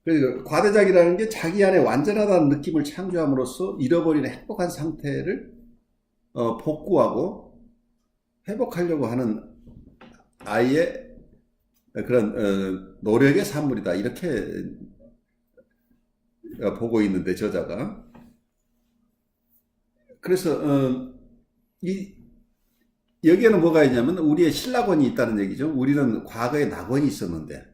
그러니까 과대작이라는 게 자기 안에 완전하다는 느낌을 창조함으로써 잃어버린 행복한 상태를 복구하고 회복하려고 하는 아이의 그런 노력의 산물이다. 이렇게 보고 있는데 저자가. 그래서 여기에는 뭐가 있냐면 우리의 신락원이 있다는 얘기죠. 우리는 과거에 낙원이 있었는데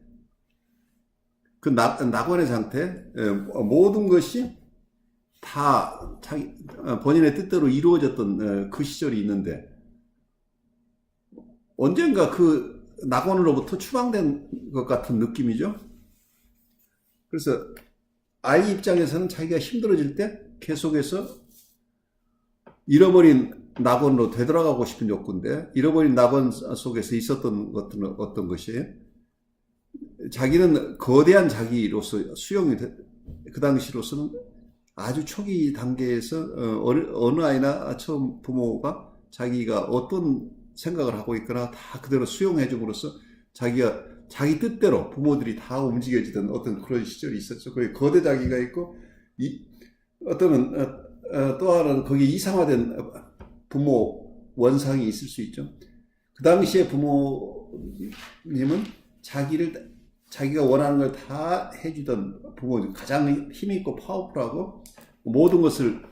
그 낙원의 상태, 모든 것이 다 자기 본인의 뜻대로 이루어졌던 그 시절이 있는데 언젠가 그 낙원으로부터 추방된 것 같은 느낌이죠. 그래서 아이 입장에서는 자기가 힘들어질 때 계속해서 잃어버린 낙원으로 되돌아가고 싶은 욕구인데, 잃어버린 낙원 속에서 있었던 것들은 어떤 것이에요? 자기는 거대한 자기로서 그 당시로서는 아주 초기 단계에서 어느 아이나 처음 부모가 자기가 어떤 생각을 하고 있거나 다 그대로 수용해 줌으로써 자기가 자기 뜻대로 부모들이 다 움직여지던 어떤 그런 시절이 있었죠. 거기 거대 자기가 있고 어떤 또 하나는 거기에 이상화된 부모 원상이 있을 수 있죠. 그 당시에 부모님은 자기가 원하는 걸 다 해주던 부모, 가장 힘있고 파워풀하고 모든 것을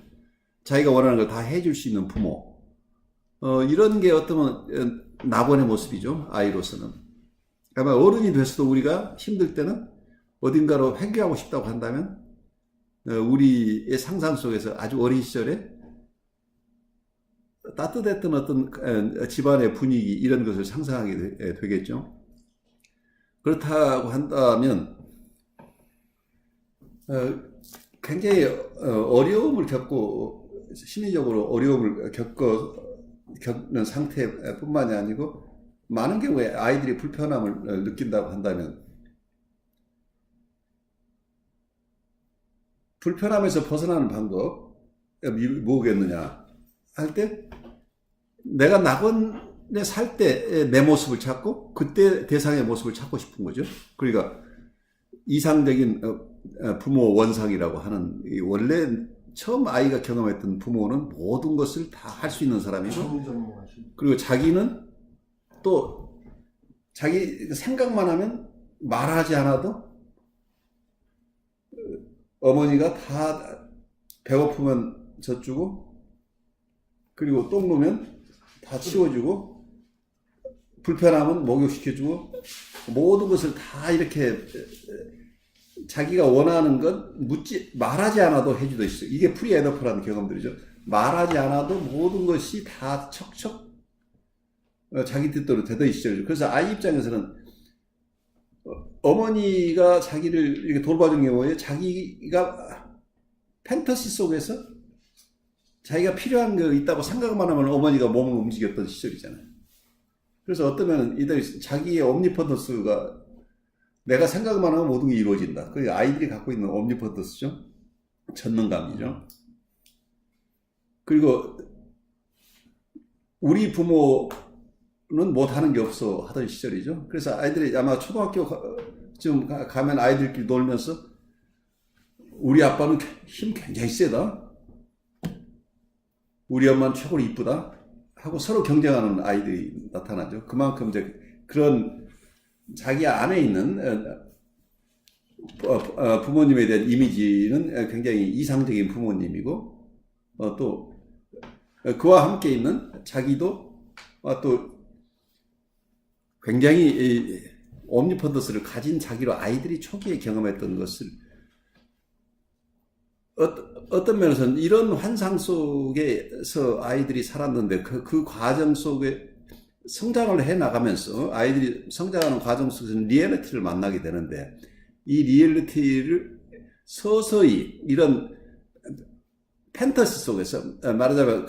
자기가 원하는 걸 다 해줄 수 있는 부모. 이런 게 어떠면 낙원의 모습이죠. 아이로서는. 아마 어른이 돼서도 우리가 힘들 때는 어딘가로 회귀하고 싶다고 한다면 우리의 상상 속에서 아주 어린 시절에 따뜻했던 어떤 집안의 분위기 이런 것을 상상하게 되겠죠. 그렇다고 한다면 굉장히 어려움을 겪고 심리적으로 어려움을 겪는 상태뿐만이 아니고 많은 경우에 아이들이 불편함을 느낀다고 한다면 불편함에서 벗어나는 방법이 뭐겠느냐 할 때 내가 낙원에 살 때 내 모습을 찾고 그때 대상의 모습을 찾고 싶은 거죠. 그러니까 이상적인 부모 원상이라고 하는 원래 처음 아이가 경험했던 부모는 모든 것을 다 할 수 있는 사람이고 그리고 자기는 또 자기 생각만 하면 말하지 않아도 어머니가 다 배고프면 젖주고 그리고 똥 누면 다 치워주고 불편하면 목욕시켜주고 모든 것을 다 이렇게 자기가 원하는 건 말하지 않아도 해주듯이 이게 프리에더프라는 경험들이죠. 말하지 않아도 모든 것이 다 척척 자기 뜻대로 되던 시절이죠. 그래서 아이 입장에서는 어머니가 자기를 이렇게 돌봐준 경우에 자기가 판타지 속에서 자기가 필요한 거 있다고 생각만 하면 어머니가 몸을 움직였던 시절이잖아요. 그래서 어떠면 이들 자기의 옴니퍼던스가 내가 생각만 하면 모든 게 이루어진다. 그게 아이들이 갖고 있는 옴니퍼던스죠. 전능감이죠. 그리고 우리 부모는 못하는 게 없어 하던 시절이죠. 그래서 아이들이 아마 초등학교쯤 가면 아이들끼리 놀면서 우리 아빠는 힘 굉장히 세다. 우리 엄마는 최고로 이쁘다. 하고 서로 경쟁하는 아이들이 나타나죠. 그만큼 이제 그런 자기 안에 있는 부모님에 대한 이미지는 굉장히 이상적인 부모님이고 또 그와 함께 있는 자기도 또 굉장히 옴니퍼던스를 가진 자기로 아이들이 초기에 경험했던 것을 어떤 면에서는 이런 환상 속에서 아이들이 살았는데 그 과정 속에 성장을 해 나가면서 아이들이 성장하는 과정 속에서는 리얼리티를 만나게 되는데 이 리얼리티를 서서히 이런 판타지 속에서 말하자면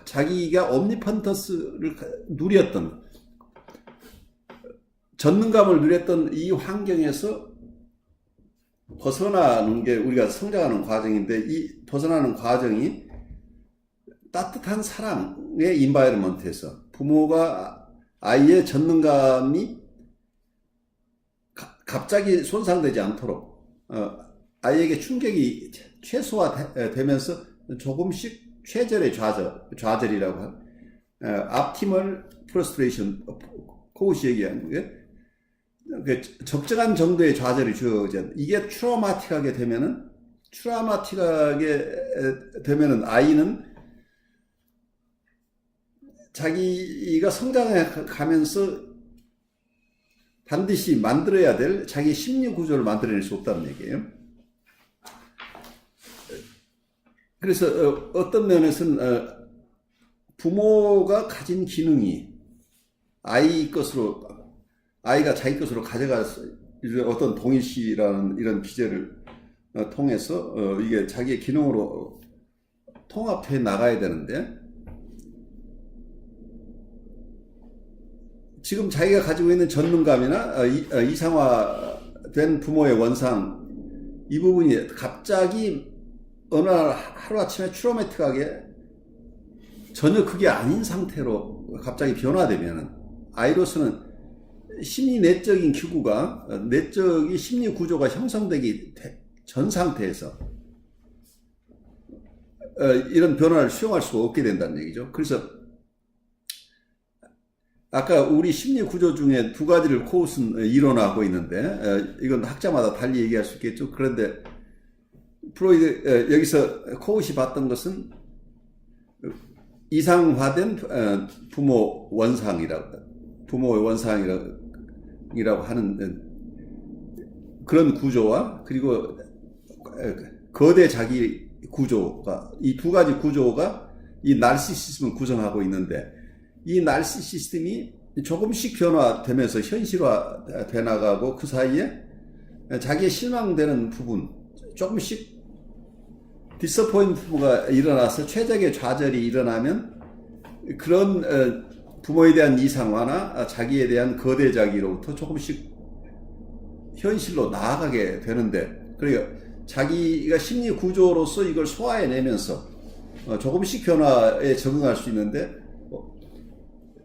자기가 옴니펀터스를 누렸던 전능감을 누렸던 이 환경에서 벗어나는 게 우리가 성장하는 과정인데 이 벗어나는 과정이 따뜻한 사랑의 인바이러먼트에서 부모가 아이의 전능감이 갑자기 손상되지 않도록 아이에게 충격이 최소화되면서 조금씩 최절의 좌절이라고 하는 optimal frustration, 코우시 얘기하는 거예요. 적정한 정도의 좌절이 주어져. 이게 트라우마틱하게 되면은 아이는 자기가 성장해 가면서 반드시 만들어야 될 자기 심리 구조를 만들어낼 수 없다는 얘기예요. 그래서 어떤 면에서는 부모가 가진 기능이 아이가 자기 것으로 가져가서 어떤 동일시라는 이런 기제를 통해서 이게 자기의 기능으로 통합해 나가야 되는데, 지금 자기가 가지고 있는 전능감이나 이상화된 부모의 원상, 이 부분이 갑자기 어느 날 하루아침에 트라우마틱하게 전혀 그게 아닌 상태로 갑자기 변화되면 아이로서는 심리 내적인 기구가, 내적인 심리 구조가 형성되기 전 상태에서 이런 변화를 수용할 수가 없게 된다는 얘기죠. 그래서 아까 우리 심리 구조 중에 두 가지를 코웃은 이론화하고 있는데, 이건 학자마다 달리 얘기할 수 있겠죠. 그런데 프로이드 여기서 코웃이 봤던 것은 이상화된 부모의 원상이라고 하는 그런 구조와, 그리고 거대 자기 구조가, 이 두 가지 구조가 이 나르시시즘을 구성하고 있는데, 이 나르시시즘이 조금씩 변화되면서 현실화돼 나가고, 그 사이에 자기의 실망되는 부분, 조금씩 디서포인트가 일어나서 최적의 좌절이 일어나면 그런 부모에 대한 이상화나 자기에 대한 거대 자기로부터 조금씩 현실로 나아가게 되는데, 그러니까 자기가 심리 구조로서 이걸 소화해내면서 조금씩 변화에 적응할 수 있는데,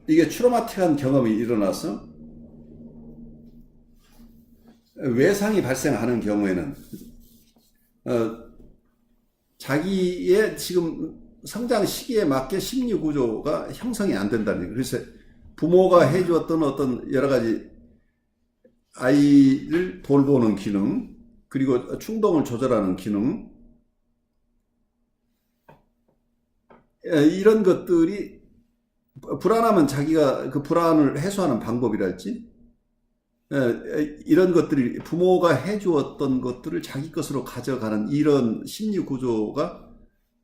이게 트라우마틱한 경험이 일어나서 외상이 발생하는 경우에는 자기의 지금 성장 시기에 맞게 심리 구조가 형성이 안 된다는 거예요. 그래서 부모가 해주었던 어떤 여러 가지 아이를 돌보는 기능, 그리고 충동을 조절하는 기능, 이런 것들이 불안하면 자기가 그 불안을 해소하는 방법이랄지, 이런 것들이 부모가 해주었던 것들을 자기 것으로 가져가는 이런 심리 구조가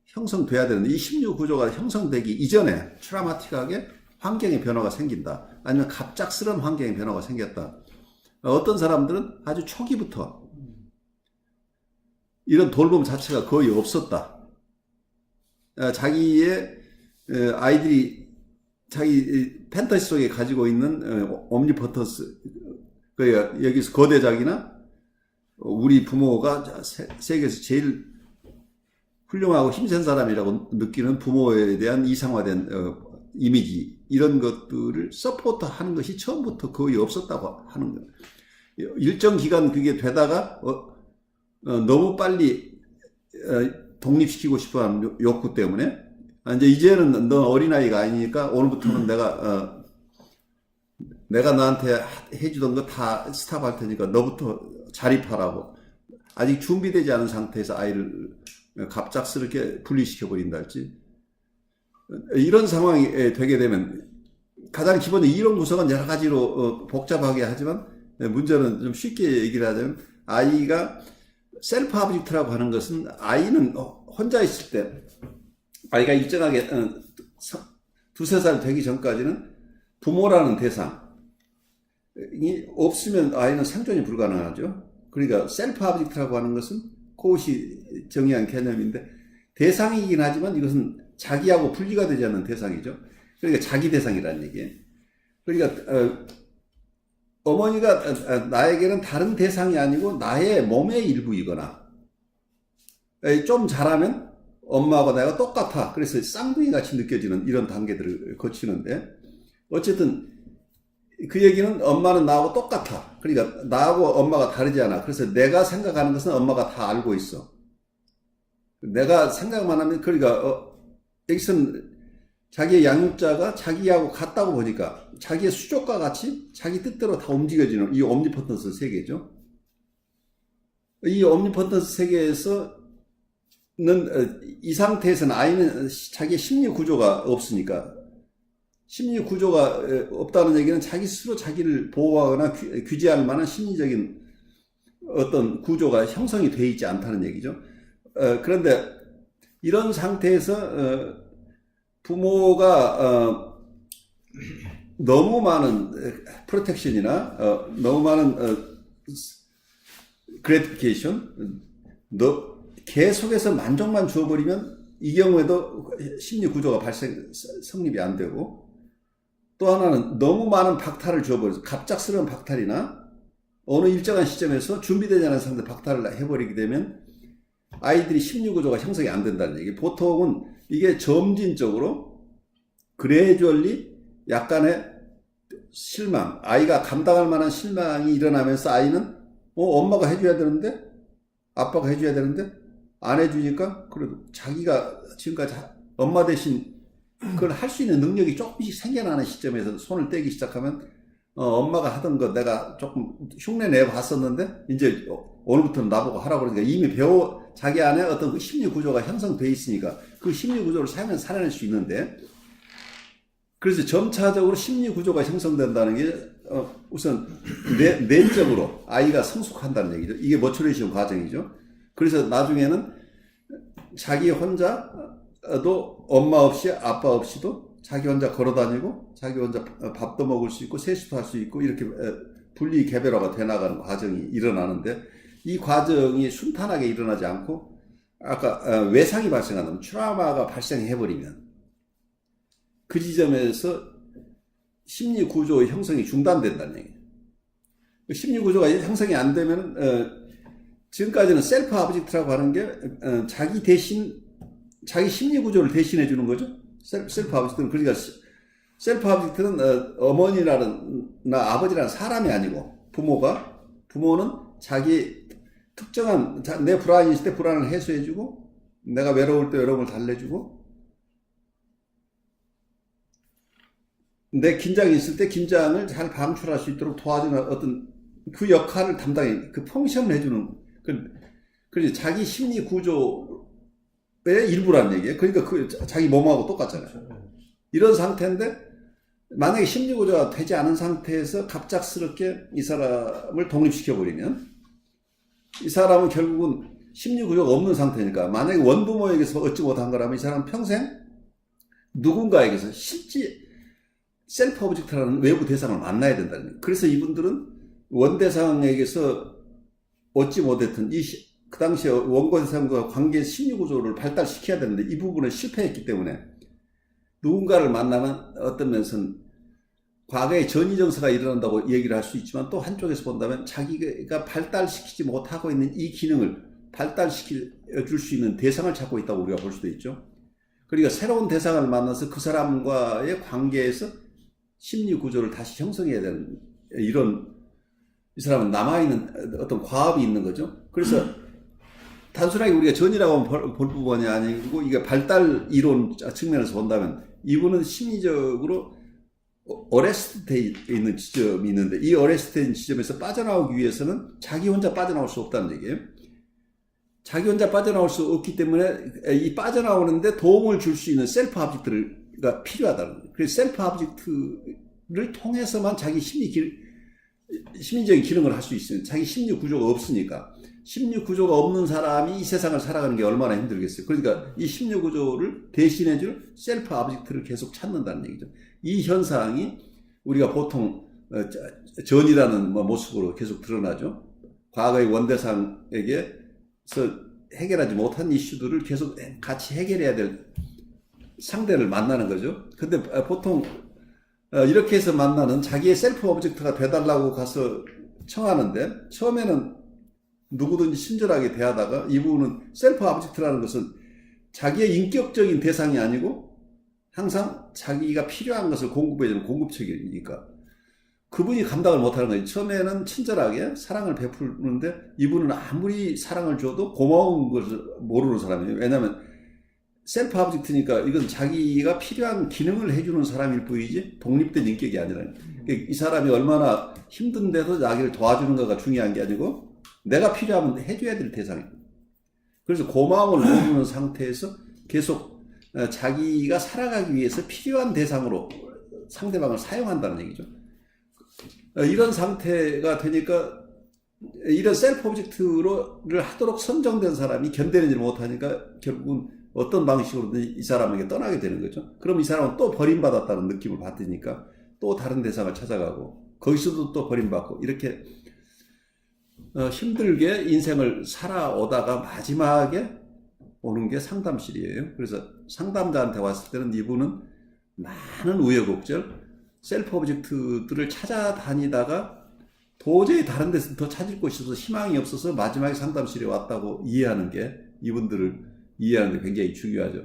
형성돼야 되는데, 이 심리 구조가 형성되기 이전에 트라우마틱하게 환경의 변화가 생긴다, 아니면 갑작스러운 환경의 변화가 생겼다. 어떤 사람들은 아주 초기부터 이런 돌봄 자체가 거의 없었다. 자기의 아이들이 자기 판타지 속에 가지고 있는 옴니포턴스, 여기서 거대작이나 우리 부모가 세계에서 제일 훌륭하고 힘센 사람이라고 느끼는 부모에 대한 이상화된 이미지, 이런 것들을 서포트하는 것이 처음부터 거의 없었다고 하는 거예요. 일정 기간 그게 되다가 너무 빨리 독립시키고 싶어하는 욕구 때문에, 이제는 너 어린아이가 아니니까 오늘부터는 내가 너한테 해주던 거 다 스탑할 테니까 너부터 자립하라고, 아직 준비되지 않은 상태에서 아이를 갑작스럽게 분리시켜버린다 할지, 이런 상황이 되게 되면, 가장 기본적인 이론 구성은 여러 가지로 복잡하게 하지만, 문제는 좀 쉽게 얘기를 하자면, 아이가 셀프 아브젝트라고 하는 것은, 아이는 혼자 있을 때, 아이가 일정하게 두세 살 되기 전까지는 부모라는 대상이 없으면 아이는 생존이 불가능하죠. 그러니까 셀프 아브젝트라고 하는 것은 코웃이 정의한 개념인데, 대상이긴 하지만 이것은 자기하고 분리가 되지 않는 대상이죠. 그러니까 자기 대상이라는 얘기예요. 그러니까 어머니가 나에게는 다른 대상이 아니고 나의 몸의 일부이거나, 좀 잘하면 엄마하고 내가 똑같아, 그래서 쌍둥이 같이 느껴지는 이런 단계들을 거치는데, 어쨌든 그 얘기는 엄마는 나하고 똑같아. 그러니까 나하고 엄마가 다르지 않아. 그래서 내가 생각하는 것은 엄마가 다 알고 있어. 내가 생각만 하면, 그러니까 여기서는 자기의 양육자가 자기하고 같다고 보니까 자기의 수족과 같이 자기 뜻대로 다 움직여지는 이 옴니포턴스 세계죠. 이 옴니포턴스 세계에서는 이 상태에서는 아이는 자기의 심리 구조가 없으니까, 심리 구조가 없다는 얘기는 자기 스스로 자기를 보호하거나 규제할 만한 심리적인 어떤 구조가 형성이 되어 있지 않다는 얘기죠. 그런데 이런 상태에서 부모가 너무 많은 프로텍션이나 너무 많은 그래티피케이션, 계속해서 만족만 주어버리면 이 경우에도 심리 구조가 성립이 안 되고, 또 하나는 너무 많은 박탈을 주어버려서 갑작스러운 박탈이나 어느 일정한 시점에서 준비되지 않은 상태 박탈을 해버리게 되면 아이들이 심리 구조가 형성이 안 된다는 얘기. 보통은 이게 점진적으로 그래주얼리 약간의 실망, 아이가 감당할 만한 실망이 일어나면서 아이는 엄마가 해줘야 되는데, 아빠가 해줘야 되는데 안 해주니까 그래도 자기가 지금까지 엄마 대신 그걸 할 수 있는 능력이 조금씩 생겨나는 시점에서 손을 떼기 시작하면 엄마가 하던 거 내가 조금 흉내 내봤었는데 이제 오늘부터는 나보고 하라고 그러니까 이미 자기 안에 어떤 그 심리 구조가 형성되어 있으니까 그 심리 구조를 사용해서 살아낼 수 있는데, 그래서 점차적으로 심리 구조가 형성된다는 게 우선 내적으로 아이가 성숙한다는 얘기죠. 이게 머추레이션 과정이죠. 그래서 나중에는 자기 혼자도 엄마 없이 아빠 없이도 자기 혼자 걸어다니고 자기 혼자 밥도 먹을 수 있고 세수도 할 수 있고 이렇게 분리 개별화가 돼 나가는 과정이 일어나는데, 이 과정이 순탄하게 일어나지 않고 아까 외상이 발생한다면, 트라우마가 발생해버리면 그 지점에서 심리 구조의 형성이 중단된다는 얘기예요. 심리 구조가 형성이 안 되면 지금까지는 셀프 아브젝트라고 하는 게 자기 대신 자기 심리 구조를 대신해 주는 거죠. 셀프 아브젝트는, 그러니까 셀프 아브젝트는 어머니나 아버지라는 사람이 아니고 부모는 자기 특정한 내 불안이 있을 때 불안을 해소해 주고, 내가 외로울 때 외로움을 달래주고, 내 긴장이 있을 때 긴장을 잘 방출할 수 있도록 도와주는 어떤 그 역할을 담당해, 그 펑션을 해주는, 그래서 자기 심리 구조의 일부라는 얘기예요. 그러니까 자기 몸하고 똑같잖아요. 이런 상태인데, 만약에 심리 구조가 되지 않은 상태에서 갑작스럽게 이 사람을 독립시켜버리면 이 사람은 결국은 심리 구조가 없는 상태니까, 만약에 원부모에게서 얻지 못한 거라면 이 사람은 평생 누군가에게서 실제 셀프 오브젝트라는 외부 대상을 만나야 된다는 거예요. 그래서 이분들은 원대상에게서 얻지 못했던 그 당시에 원고 대상과 관계 심리 구조를 발달시켜야 되는데 이 부분에 실패했기 때문에 누군가를 만나면 어떤 면에서는 과거에 전이정서가 일어난다고 얘기를 할 수 있지만, 또 한쪽에서 본다면 자기가 발달시키지 못하고 있는 이 기능을 발달시켜 줄 수 있는 대상을 찾고 있다고 우리가 볼 수도 있죠. 그러니까 새로운 대상을 만나서 그 사람과의 관계에서 심리 구조를 다시 형성해야 되는, 이 사람은 남아있는 어떤 과업이 있는 거죠. 그래서 단순하게 우리가 전이라고 볼 부분이 아니고, 이게 발달 이론 측면에서 본다면 이분은 심리적으로 어레스트돼 있는 지점이 있는데, 이 어레스트된 지점에서 빠져나오기 위해서는 자기 혼자 빠져나올 수 없다는 얘기예요. 자기 혼자 빠져나올 수 없기 때문에 이 빠져나오는데 도움을 줄 수 있는 셀프 아브젝트가 필요하다는 거예요. 그래서 셀프 아브젝트를 통해서만 자기 심리적인 기능을 할 수 있어요. 자기 심리 구조가 없으니까. 심리 구조가 없는 사람이 이 세상을 살아가는 게 얼마나 힘들겠어요. 그러니까 이 심리 구조를 대신해줄 셀프 아브젝트를 계속 찾는다는 얘기죠. 이 현상이 우리가 보통 전이라는 모습으로 계속 드러나죠. 과거의 원대상에게서 해결하지 못한 이슈들을 계속 같이 해결해야 될 상대를 만나는 거죠. 근데 보통 이렇게 해서 만나는 자기의 셀프 오브젝트가 돼달라고 가서 청하는데, 처음에는 누구든지 친절하게 대하다가 이분은 셀프 오브젝트라는 것은 자기의 인격적인 대상이 아니고 항상 자기가 필요한 것을 공급해주는 공급책이니까, 그분이 감당을 못하는 거예요. 처음에는 친절하게 사랑을 베푸는데 이분은 아무리 사랑을 줘도 고마운 것을 모르는 사람이에요. 왜냐하면 셀프 오브젝트니까 이건 자기가 필요한 기능을 해주는 사람일 뿐이지 독립된 인격이 아니라, 이 사람이 얼마나 힘든데도 자기를 도와주는가가 중요한 게 아니고 내가 필요하면 해줘야 될 대상이에요. 그래서 고마움을 모르는 상태에서 계속 자기가 살아가기 위해서 필요한 대상으로 상대방을 사용한다는 얘기죠. 이런 상태가 되니까 이런 셀프 오브젝트를 하도록 선정된 사람이 견뎌내지 못하니까 결국은 어떤 방식으로든 이 사람에게 떠나게 되는 거죠. 그럼 이 사람은 또 버림받았다는 느낌을 받으니까 또 다른 대상을 찾아가고 거기서도 또 버림받고 이렇게 힘들게 인생을 살아오다가 마지막에 오는 게 상담실이에요. 그래서 상담자한테 왔을 때는 이분은 많은 우여곡절, 셀프 오브젝트들을 찾아다니다가 도저히 다른 데서 더 찾을 곳이 없어서 희망이 없어서 마지막에 상담실에 왔다고 이해하는 게, 이분들을 이해하는 게 굉장히 중요하죠.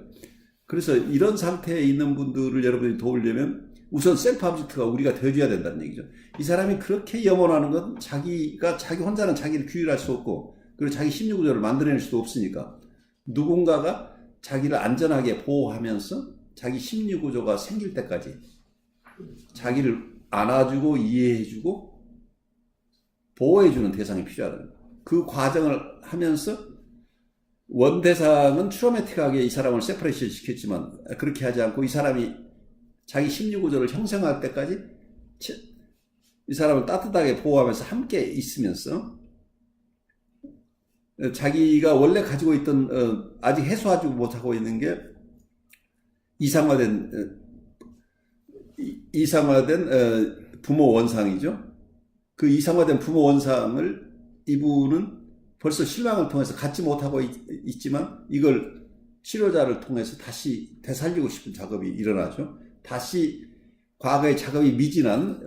그래서 이런 상태에 있는 분들을 여러분이 도우려면 우선 셀프 오브젝트가 우리가 되어줘야 된다는 얘기죠. 이 사람이 그렇게 염원하는 건 자기 혼자는 자기를 규율할 수 없고, 그리고 자기 심리구조를 만들어낼 수도 없으니까 누군가가 자기를 안전하게 보호하면서 자기 심리구조가 생길 때까지 자기를 안아주고 이해해주고 보호해주는 대상이 필요하다. 그 과정을 하면서 원대상은 트라우마틱하게 이 사람을 세퍼레이션 시켰지만 그렇게 하지 않고 이 사람이 자기 심리구조를 형성할 때까지 이 사람을 따뜻하게 보호하면서 함께 있으면서 자기가 원래 가지고 있던 아직 해소하지 못하고 있는 게 이상화된 부모 원상이죠. 그 이상화된 부모 원상을 이분은 벌써 실망을 통해서 갖지 못하고 있지만 이걸 치료자를 통해서 다시 되살리고 싶은 작업이 일어나죠. 다시 과거의 작업이 미진한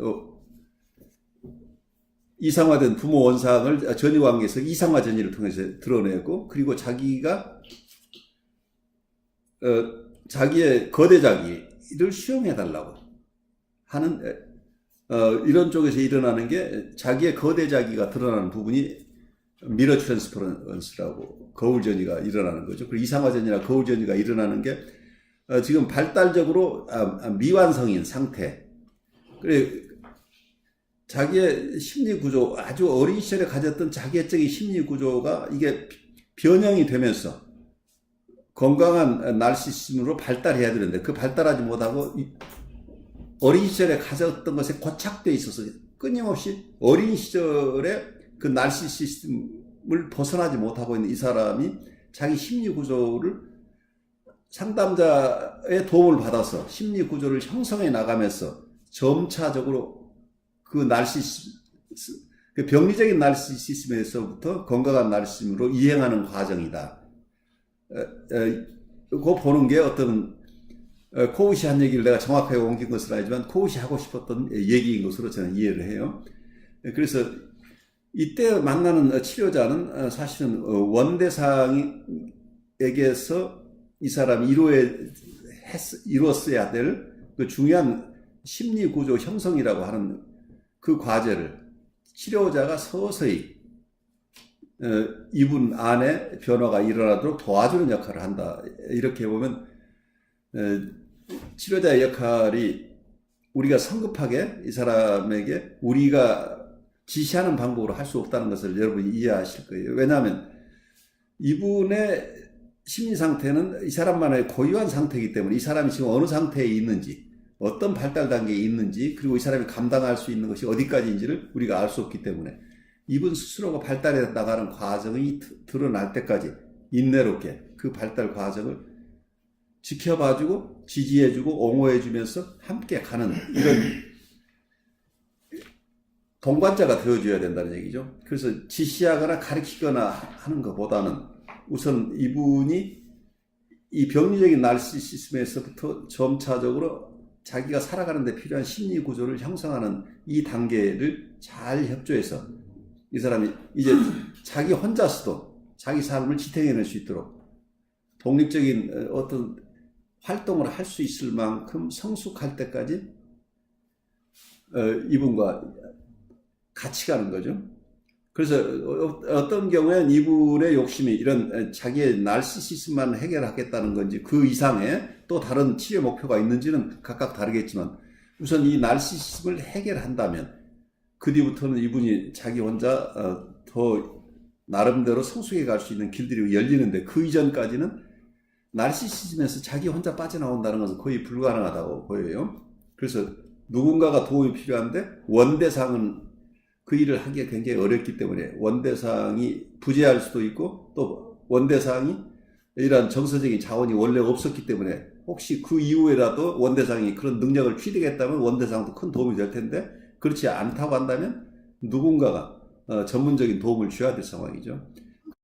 이상화된 부모 원상을 전이관계에서 이상화 전이를 통해서 드러내고, 그리고 자기가 자기의 거대 자기를 수용해달라고 하는 이런 쪽에서 일어나는 게, 자기의 거대 자기가 드러나는 부분이 미러 트랜스퍼런스라고 거울 전이가 일어나는 거죠. 그리고 이상화 전이나 거울 전이가 일어나는 게 지금 발달적으로 미완성인 상태. 그래, 자기의 심리 구조, 아주 어린 시절에 가졌던 자기애적인 심리 구조가 이게 변형이 되면서 건강한 나르시시즘으로 발달해야 되는데 그 발달하지 못하고 어린 시절에 가졌던 것에 고착되어 있어서 끊임없이 어린 시절에 그 나르시시즘을 벗어나지 못하고 있는 이 사람이 자기 심리 구조를 상담자의 도움을 받아서 심리 구조를 형성해 나가면서 점차적으로 그 그 병리적인 나르시시즘에서부터 건강한 나르시시즘으로 이행하는 과정이다. 그거 보는 게 어떤 코우시 한 얘기를 내가 정확하게 옮긴 것은 아니지만 코우시 하고 싶었던 얘기인 것으로 저는 이해를 해요. 그래서 이때 만나는 치료자는 사실은 원대상에게서 이 사람이 이루었어야 될 그 중요한 심리구조 형성이라고 하는 그 과제를 치료자가 서서히 이분 안에 변화가 일어나도록 도와주는 역할을 한다. 이렇게 보면 치료자의 역할이 우리가 성급하게 이 사람에게 우리가 지시하는 방법으로 할 수 없다는 것을 여러분이 이해하실 거예요. 왜냐하면 이분의 심리 상태는 이 사람만의 고유한 상태이기 때문에 이 사람이 지금 어느 상태에 있는지, 어떤 발달 단계에 있는지, 그리고 이 사람이 감당할 수 있는 것이 어디까지인지를 우리가 알 수 없기 때문에 이분 스스로가 발달해 나가는 과정이 드러날 때까지 인내롭게 그 발달 과정을 지켜봐주고 지지해주고 옹호해주면서 함께 가는 이런 동반자가 되어줘야 된다는 얘기죠. 그래서 지시하거나 가르치거나 하는 것보다는 우선 이분이 이 병리적인 나르시시즘에서부터 점차적으로 자기가 살아가는 데 필요한 심리 구조를 형성하는 이 단계를 잘 협조해서 이 사람이 이제 자기 혼자서도 자기 삶을 지탱해낼 수 있도록 독립적인 어떤 활동을 할 수 있을 만큼 성숙할 때까지 이분과 같이 가는 거죠. 그래서 어떤 경우에는 이분의 욕심이 이런 자기의 나르시시즘만 해결하겠다는 건지 그 이상의 또 다른 치료 목표가 있는지는 각각 다르겠지만 우선 이 나르시시즘을 해결한다면 그 뒤부터는 이분이 자기 혼자 더 나름대로 성숙해 갈 수 있는 길들이 열리는데 그 이전까지는 나르시시즘에서 자기 혼자 빠져나온다는 것은 거의 불가능하다고 보여요. 그래서 누군가가 도움이 필요한데 원대상은 그 일을 하기가 굉장히 어렵기 때문에 원대상이 부재할 수도 있고 또 원대상이 이러한 정서적인 자원이 원래 없었기 때문에 혹시 그 이후에라도 원대상이 그런 능력을 취득했다면 원대상도 큰 도움이 될 텐데 그렇지 않다고 한다면 누군가가 전문적인 도움을 줘야 될 상황이죠.